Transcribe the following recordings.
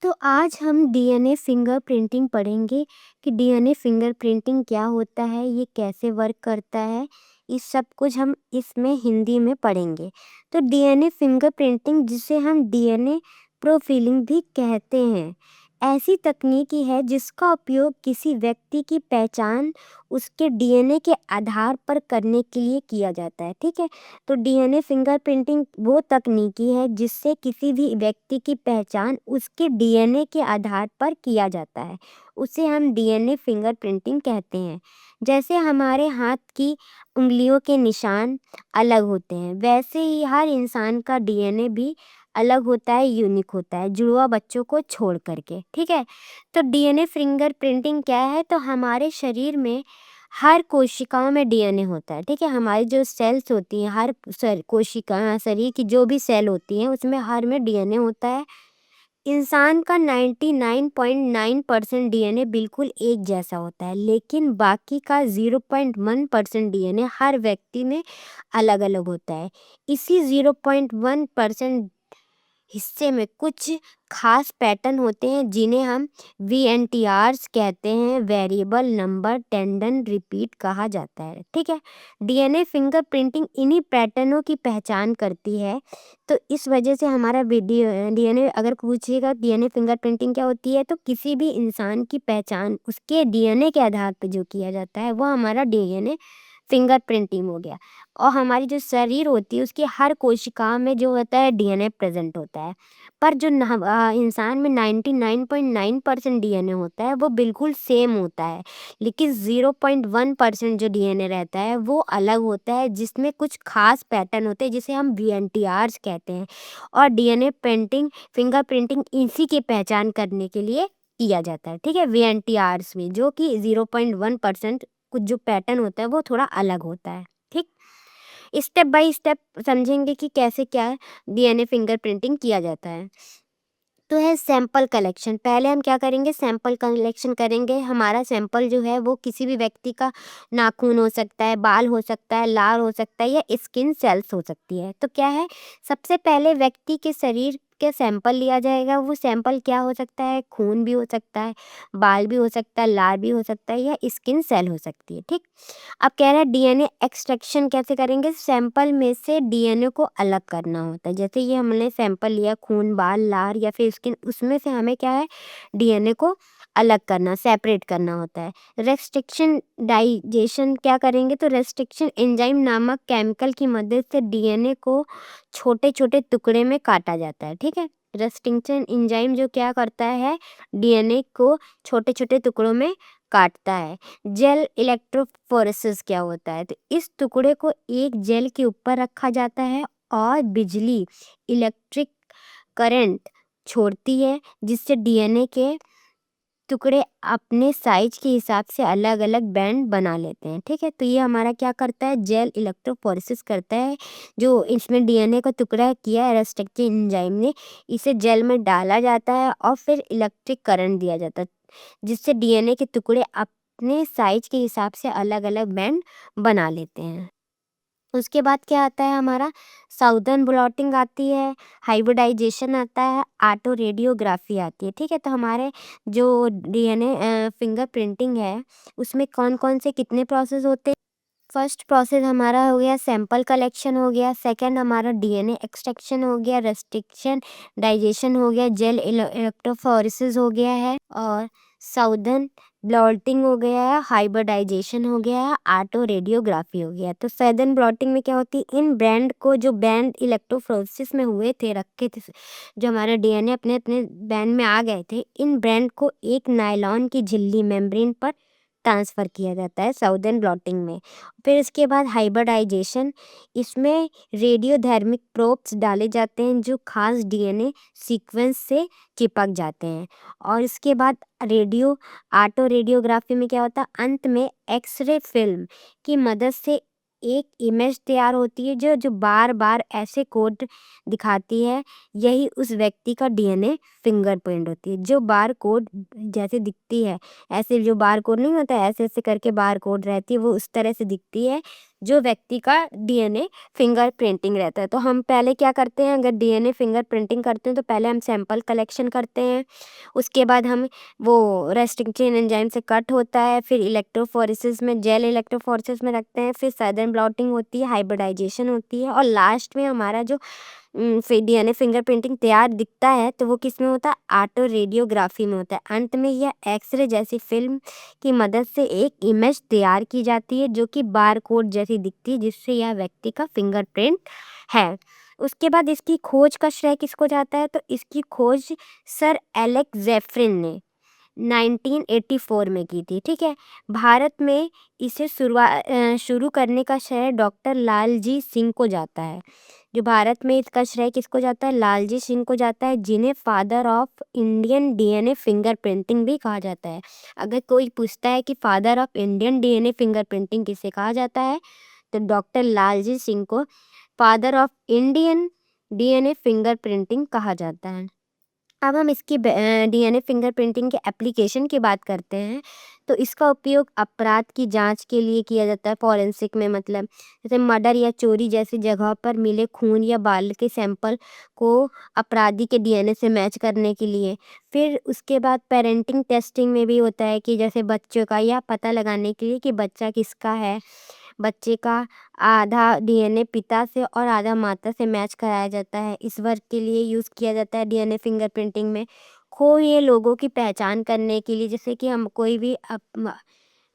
तो आज हम डीएनए फिंगरप्रिंटिंग पढ़ेंगे कि डीएनए फिंगरप्रिंटिंग क्या होता है, ये कैसे वर्क करता है। इस सब कुछ हम इसमें हिंदी में पढ़ेंगे। तो डीएनए फिंगरप्रिंटिंग, जिसे हम डीएनए प्रोफाइलिंग भी कहते हैं, ऐसी तकनीकी है जिसका उपयोग किसी व्यक्ति की पहचान उसके डीएनए के आधार पर करने के लिए किया जाता है। ठीक है, तो डीएनए फिंगरप्रिंटिंग वो तकनीकी है जिससे किसी भी व्यक्ति की पहचान उसके डीएनए के आधार पर किया जाता है। उसे हम डीएनए फिंगरप्रिंटिंग कहते हैं। जैसे हमारे हाथ की उंगलियों के निशान अलग होते हैं, वैसे ही हर इंसान का डीएनए भी अलग होता है, यूनिक होता है, जुड़वा बच्चों को छोड़ करके। ठीक है, तो डीएनए फिंगरप्रिंटिंग क्या है? तो हमारे शरीर में हर कोशिकाओं में डीएनए होता है। ठीक है, हमारी जो सेल्स होती हैं, हर कोशिका, शरीर की जो भी सेल होती हैं, उसमें हर में डीएनए होता है। इंसान का 99.9% डीएनए बिल्कुल एक जैसा होता है, लेकिन बाकी का 0.1% डीएनए हर व्यक्ति में अलग अलग होता है। इसी 0.1% हिस्से में कुछ खास पैटर्न होते हैं जिन्हें हम वीएनटीआरस कहते हैं, वेरिएबल नंबर टेंडन रिपीट कहा जाता है। ठीक है, डीएनए फिंगरप्रिंटिंग इन्हीं पैटर्नों की पहचान करती है। तो इस वजह से हमारा डीएनए, अगर पूछिएगा डीएनए फिंगरप्रिंटिंग क्या होती है, तो किसी भी इंसान की पहचान उसके डीएनए के आधार पर जो किया जाता है वो हमारा डीएनए फिंगरप्रिंटिंग हो गया। और हमारी जो शरीर होती है उसकी हर कोशिका में जो होता है डीएनए प्रेजेंट होता है। पर जो इंसान में 99.9% डीएनए होता है वो बिल्कुल सेम होता है, लेकिन 0.1% जो डीएनए रहता है वो अलग होता है, जिसमें कुछ खास पैटर्न होते हैं जिसे हम वीएनटीआरस कहते हैं। और डीएनए प्रिंटिंग फिंगरप्रिंटिंग इसी की पहचान करने के लिए किया जाता है। ठीक है, वीएनटीआरस में जो कि 0.1% कुछ जो पैटर्न होता है वो थोड़ा अलग होता है। ठीक, स्टेप बाय स्टेप समझेंगे कि कैसे क्या डीएनए फिंगरप्रिंटिंग किया जाता है। तो है सैंपल कलेक्शन। पहले हम क्या करेंगे? सैंपल कलेक्शन करेंगे। हमारा सैंपल जो है वो किसी भी व्यक्ति का नाखून हो सकता है, बाल हो सकता है, लार हो सकता है, या स्किन सेल्स हो सकती है। तो क्या है, सबसे पहले व्यक्ति के शरीर के सैंपल लिया जाएगा। वो सैंपल क्या हो सकता है? खून भी हो सकता है, बाल भी हो सकता है, लार भी हो सकता है, या स्किन सेल हो सकती है। ठीक, अब कह रहे हैं डीएनए एक्सट्रैक्शन कैसे करेंगे? सैंपल में से डीएनए को अलग करना होता है। जैसे ये हमने सैंपल लिया, खून, बाल, लार या फिर स्किन, उसमें से हमें क्या है, डीएनए को अलग करना, सेपरेट करना होता है। रेस्ट्रिक्शन डाइजेशन क्या करेंगे? तो रेस्ट्रिक्शन एंजाइम नामक केमिकल की मदद से डीएनए को छोटे छोटे टुकड़े में काटा जाता है। ठीक है, रेस्ट्रिक्शन एंजाइम जो क्या करता है, डीएनए को छोटे छोटे टुकड़ों में काटता है। जेल इलेक्ट्रोफोरेसिस क्या होता है? तो इस टुकड़े को एक जेल के ऊपर रखा जाता है और बिजली, इलेक्ट्रिक करंट छोड़ती है, जिससे डीएनए के टुकड़े अपने साइज के हिसाब से अलग अलग बैंड बना लेते हैं। ठीक है, तो ये हमारा क्या करता है, जेल इलेक्ट्रोफोरेसिस करता है। जो इसमें डीएनए का टुकड़ा किया है रेस्ट्रिक्टिव एंजाइम ने, इसे जेल में डाला जाता है और फिर इलेक्ट्रिक करंट दिया जाता है, जिससे डीएनए के टुकड़े अपने साइज के हिसाब से अलग अलग बैंड बना लेते हैं। उसके बाद क्या आता है हमारा, साउदर्न ब्लॉटिंग आती है, हाइब्रिडाइजेशन आता है, ऑटो रेडियोग्राफी आती है। ठीक है, तो हमारे जो डीएनए फिंगरप्रिंटिंग है उसमें कौन कौन से कितने प्रोसेस होते हैं? फर्स्ट प्रोसेस हमारा हो गया सैंपल कलेक्शन हो गया, सेकंड हमारा डीएनए एक्सट्रैक्शन हो गया, रेस्ट्रिक्शन डाइजेशन हो गया, जेल इलेक्ट्रोफोरेसिस हो गया है, और साउदर्न ब्लॉटिंग हो गया है, हाइब्रिडाइजेशन हो गया है, ऑटो रेडियोग्राफी हो गया। तो साउदर्न ब्लॉटिंग में क्या होती है, इन बैंड को, जो बैंड इलेक्ट्रोफोरेसिस में हुए थे, रखे थे, जो हमारे डीएनए अपने अपने बैंड में आ गए थे, इन बैंड को एक नायलॉन की झिल्ली मेम्ब्रेन पर ट्रांसफ़र किया जाता है साउदर्न ब्लॉटिंग में। फिर इसके बाद हाइब्रिडाइजेशन, इसमें रेडियोधर्मिक प्रोब्स डाले जाते हैं जो खास डीएनए सीक्वेंस से चिपक जाते हैं। और इसके बाद ऑटो रेडियोग्राफी में क्या होता है, अंत में एक्सरे फिल्म की मदद से एक इमेज तैयार होती है जो जो बार बार ऐसे कोड दिखाती है। यही उस व्यक्ति का डीएनए फिंगरप्रिंट होती है। जो बार कोड जैसे दिखती है, ऐसे जो बार कोड नहीं होता है, ऐसे ऐसे करके बार कोड रहती है, वो उस तरह से दिखती है। जो व्यक्ति का डीएनए फिंगरप्रिंटिंग रहता है। तो हम पहले क्या करते हैं, अगर डीएनए फिंगरप्रिंटिंग करते हैं तो पहले हम सैंपल कलेक्शन करते हैं। उसके बाद हम वो रेस्टिंग चेन एंजाइम से कट होता है, फिर इलेक्ट्रोफोरेसिस में जेल इलेक्ट्रोफोरेसिस में रखते हैं, फिर सदर्न ब्लॉटिंग होती है, हाइब्रिडाइजेशन होती है, और लास्ट में हमारा जो फिर डीएनए फिंगरप्रिंटिंग तैयार दिखता है तो वो किस में होता है, ऑटो रेडियोग्राफी में होता है। अंत में यह एक्सरे जैसी फिल्म की मदद से एक इमेज तैयार की जाती है जो कि बारकोड जैसी दिखती है, जिससे यह व्यक्ति का फिंगरप्रिंट है। उसके बाद इसकी खोज का श्रेय किसको जाता है, तो इसकी खोज सर एलेक्स ज़ेफिrin ने 1984 में की थी। ठीक है, भारत में इसे शुरू करने का श्रेय डॉक्टर लालजी सिंह को जाता है। जो भारत में इसका श्रेय किसको जाता है, लालजी सिंह को जाता है, जिन्हें father of Indian DNA fingerprinting भी कहा जाता है। अगर कोई पूछता है कि father of Indian DNA fingerprinting किसे कहा जाता है, तो डॉक्टर लालजी सिंह को father of Indian DNA fingerprinting कहा जाता है। अब हम इसकी डीएनए फिंगरप्रिंटिंग के एप्लीकेशन की बात करते हैं। तो इसका उपयोग अपराध की जांच के लिए किया जाता है, फॉरेंसिक में, मतलब जैसे मर्डर या चोरी जैसी जगह पर मिले खून या बाल के सैंपल को अपराधी के डीएनए से मैच करने के लिए। फिर उसके बाद पेरेंटिंग टेस्टिंग में भी होता है कि जैसे बच्चों का या पता लगाने के लिए कि बच्चा किसका है। बच्चे का आधा डीएनए पिता से और आधा माता से मैच कराया जाता है। इस वर्क के लिए यूज़ किया जाता है डीएनए फिंगरप्रिंटिंग में। खोए लोगों की पहचान करने के लिए, जैसे कि हम कोई भी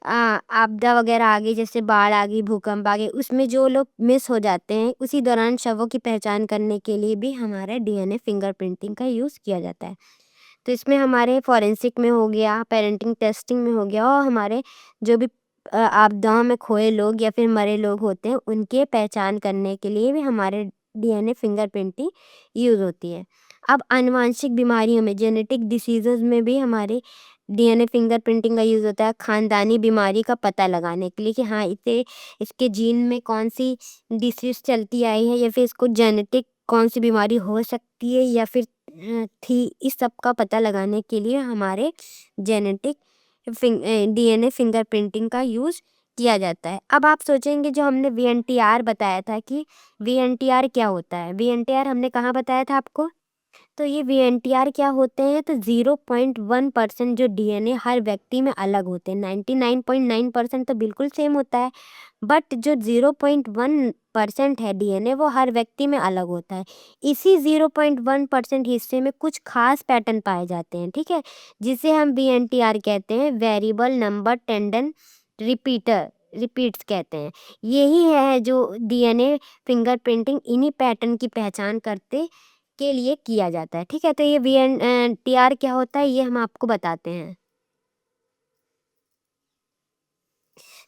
आपदा वगैरह आ गई, जैसे बाढ़ आ गई, भूकंप आ गए, उसमें जो लोग मिस हो जाते हैं उसी दौरान शवों की पहचान करने के लिए भी हमारे डीएनए फिंगरप्रिंटिंग का यूज़ किया जाता है। तो इसमें हमारे फॉरेंसिक में हो गया, पेरेंटिंग टेस्टिंग में हो गया, और हमारे जो भी आपदाओं में खोए लोग या फिर मरे लोग होते हैं उनके पहचान करने के लिए भी हमारे डीएनए फिंगरप्रिंटिंग यूज़ होती है। अब आनुवांशिक बीमारियों में, जेनेटिक डिसीजेस में भी हमारे डीएनए फिंगरप्रिंटिंग का यूज़ होता है, खानदानी बीमारी का पता लगाने के लिए कि हाँ इसे इसके जीन में कौन सी डिसीज चलती आई है, या फिर इसको जेनेटिक कौन सी बीमारी हो सकती है या फिर थी। इस सब का पता लगाने के लिए हमारे जेनेटिक डीएनए फिंगरप्रिंटिंग का यूज़ किया जाता है। अब आप सोचेंगे जो हमने वीएनटीआर बताया था कि वीएनटीआर क्या होता है, वीएनटीआर हमने कहाँ बताया था आपको। तो ये वीएनटीआर क्या होते हैं, तो 0.1% जो डीएनए हर व्यक्ति में अलग होते हैं। 99.9% तो बिल्कुल सेम होता है, बट जो 0.1% है डीएनए वो हर व्यक्ति में अलग होता है। इसी 0.1% हिस्से में कुछ खास पैटर्न पाए जाते हैं, ठीक है, जिसे हम वीएनटीआर कहते हैं, वेरिएबल नंबर टेंडन रिपीट्स कहते हैं। यही है जो डीएनए फिंगरप्रिंटिंग इन्हीं पैटर्न की पहचान करते के लिए किया जाता है। ठीक है, तो ये वीएनटीआर क्या होता है ये हम आपको बताते हैं।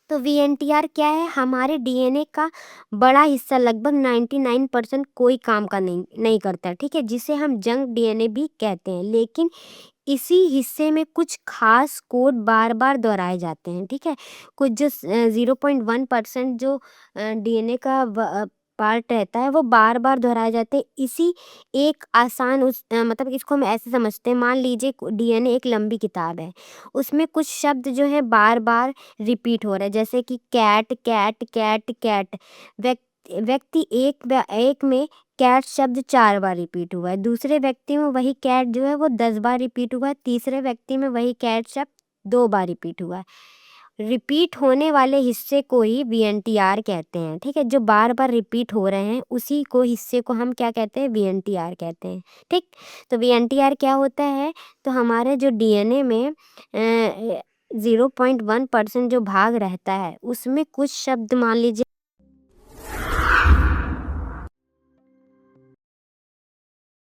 तो वीएनटीआर क्या है, हमारे डीएनए का बड़ा हिस्सा, लगभग 99% कोई काम का नहीं करता है, ठीक है, जिसे हम जंक डीएनए भी कहते हैं। लेकिन इसी हिस्से में कुछ खास कोड बार बार दोहराए जाते हैं, ठीक है। कुछ जो 0.1% जो डीएनए का पार्ट रहता है वो बार बार दोहराए जाते हैं। इसी एक आसान मतलब इसको हम ऐसे समझते हैं, मान लीजिए डीएनए एक लंबी किताब है, उसमें कुछ शब्द जो है बार बार रिपीट हो रहा है, जैसे कि कैट कैट कैट कैट। व्यक्ति एक में कैट शब्द 4 बार रिपीट हुआ है, दूसरे व्यक्ति में वही कैट जो है वो 10 बार रिपीट हुआ है, तीसरे व्यक्ति में वही कैट शब्द 2 बार रिपीट हुआ है। रिपीट होने वाले हिस्से को ही वीएनटीआर कहते हैं, ठीक है, जो बार बार रिपीट हो रहे हैं उसी को हिस्से को हम क्या कहते हैं, वीएनटीआर कहते हैं। ठीक, तो वीएनटीआर क्या होता है, तो हमारे जो डीएनए में 0.1% जो भाग रहता है उसमें कुछ शब्द, मान लीजिए